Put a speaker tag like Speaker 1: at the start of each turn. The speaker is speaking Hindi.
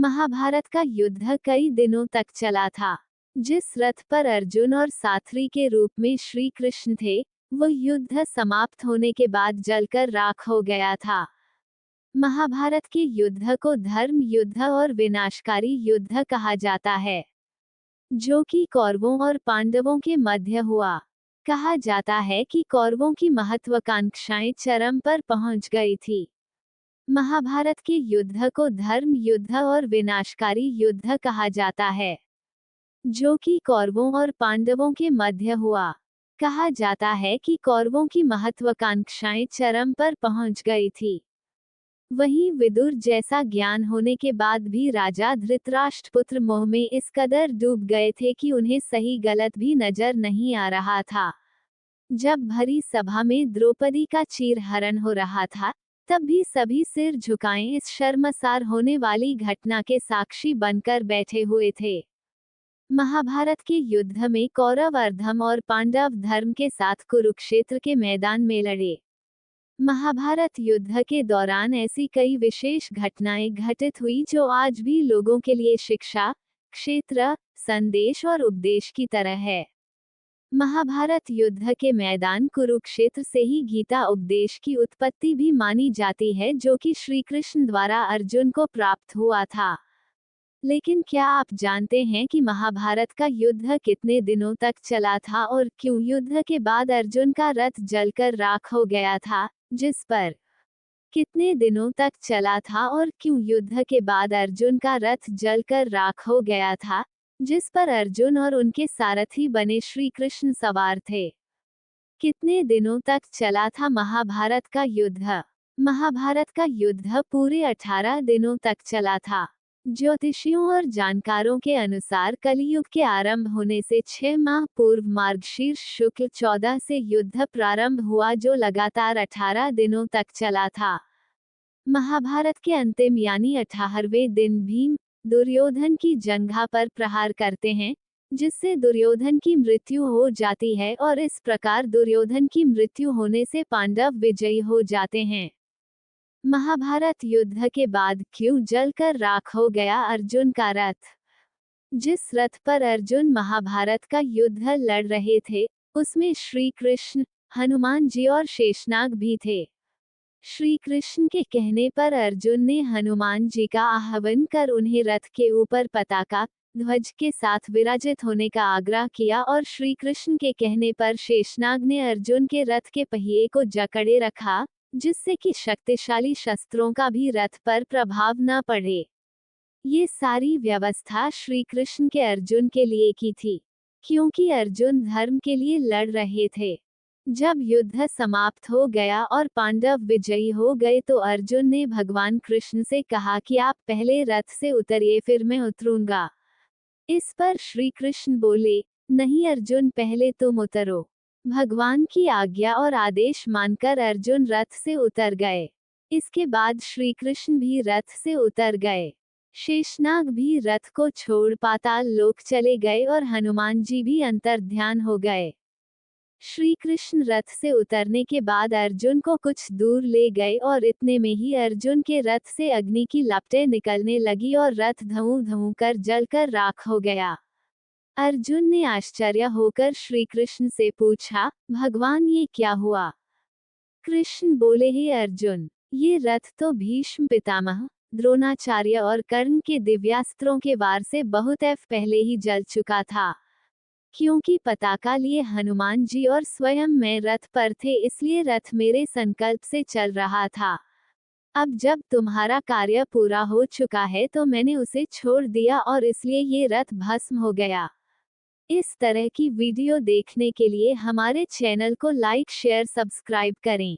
Speaker 1: महाभारत का युद्ध कई दिनों तक चला था। जिस रथ पर अर्जुन और साथी के रूप में श्री कृष्ण थे, वो युद्ध समाप्त होने के बाद जलकर राख हो गया था। महाभारत के युद्ध को धर्म युद्ध और विनाशकारी युद्ध कहा जाता है, जो कि कौरवों और पांडवों के मध्य हुआ। कहा जाता है कि कौरवों की महत्वाकांक्षाएं चरम पर पहुंच गई थी। महाभारत के युद्ध को धर्म युद्ध और विनाशकारी युद्ध कहा जाता है, जो कि कौरवों और पांडवों के मध्य हुआ। कहा जाता है कि कौरवों की महत्वाकांक्षाएं चरम पर पहुंच गई थी। वहीं विदुर जैसा ज्ञान होने के बाद भी राजा धृतराष्ट्रपुत्र मोह में इस कदर डूब गए थे कि उन्हें सही गलत भी नजर नहीं आ रहा था। जब भरी सभा में द्रौपदी का चीरहरण हो रहा था, तब भी सभी सिर झुकाएं इस शर्मसार होने वाली घटना के साक्षी बनकर बैठे हुए थे। महाभारत के युद्ध में कौरव अधर्म और पांडव धर्म के साथ कुरुक्षेत्र के मैदान में लड़े। महाभारत युद्ध के दौरान ऐसी कई विशेष घटनाएं घटित हुई जो आज भी लोगों के लिए शिक्षा, क्षेत्र, संदेश और उपदेश की तरह है। महाभारत युद्ध के मैदान कुरुक्षेत्र से ही गीता उपदेश की उत्पत्ति भी मानी जाती है, जो कि श्री कृष्ण द्वारा अर्जुन को प्राप्त हुआ था। लेकिन क्या आप जानते हैं कि महाभारत का युद्ध कितने दिनों तक चला था और क्यों युद्ध के बाद अर्जुन का रथ जलकर राख हो गया था? जिस पर कितने दिनों तक चला था और क्यों युद्ध के बाद अर्जुन का रथ जलकर राख हो गया था, जिस पर अर्जुन और उनके सारथी बने श्री कृष्ण सवार थे? कितने दिनों तक चला था महाभारत का युद्ध? महाभारत का युद्ध पूरे 18 दिनों तक चला था। ज्योतिषियों और जानकारों के अनुसार कलियुग के आरंभ होने से 6 माह पूर्व मार्गशीर्ष शुक्ल 14 से युद्ध प्रारंभ हुआ, जो लगातार 18 दिनों तक चला था। महाभारत के अंतिम यानी 18वें दिन भीम दुर्योधन की जंघा पर प्रहार करते हैं, जिससे दुर्योधन की मृत्यु हो जाती है और इस प्रकार दुर्योधन की मृत्यु होने से पांडव विजयी हो जाते हैं। महाभारत युद्ध के बाद क्यों जलकर राख हो गया अर्जुन का रथ? जिस रथ पर अर्जुन महाभारत का युद्ध लड़ रहे थे, उसमें श्री कृष्ण, हनुमान जी और शेषनाग भी थे। श्री कृष्ण के कहने पर अर्जुन ने हनुमान जी का आह्वान कर उन्हें रथ के ऊपर पताका ध्वज के साथ विराजित होने का आग्रह किया और श्री कृष्ण के कहने पर शेषनाग ने अर्जुन के रथ के पहिए को जकड़े रखा, जिससे कि शक्तिशाली शस्त्रों का भी रथ पर प्रभाव न पड़े। ये सारी व्यवस्था श्री कृष्ण के अर्जुन के लिए की थी, क्योंकि अर्जुन धर्म के लिए लड़ रहे थे। जब युद्ध समाप्त हो गया और पांडव विजयी हो गए तो अर्जुन ने भगवान कृष्ण से कहा कि आप पहले रथ से उतरिए, फिर मैं उतरूंगा। इस पर श्री कृष्ण बोले, नहीं अर्जुन, पहले तुम उतरो। भगवान की आज्ञा और आदेश मानकर अर्जुन रथ से उतर गए। इसके बाद श्री कृष्ण भी रथ से उतर गए। शेषनाग भी रथ को छोड़ पाताल लोक चले गए और हनुमान जी भी अंतर्ध्यान हो गए। श्री कृष्ण रथ से उतरने के बाद अर्जुन को कुछ दूर ले गए और इतने में ही अर्जुन के रथ से अग्नि की लपटें निकलने लगी और रथ धूं धूं कर जलकर राख हो गया। अर्जुन ने आश्चर्य होकर श्री कृष्ण से पूछा, भगवान ये क्या हुआ? कृष्ण बोले, हे अर्जुन, ये रथ तो भीष्म पितामह, द्रोणाचार्य और कर्ण के दिव्यास्त्रों के वार से बहुत पहले ही जल चुका था। क्योंकि पताका लिए हनुमान जी और स्वयं मैं रथ पर थे, इसलिए रथ मेरे संकल्प से चल रहा था। अब जब तुम्हारा कार्य पूरा हो चुका है तो मैंने उसे छोड़ दिया और इसलिए ये रथ भस्म हो गया। इस तरह की वीडियो देखने के लिए हमारे चैनल को लाइक शेयर सब्सक्राइब करें।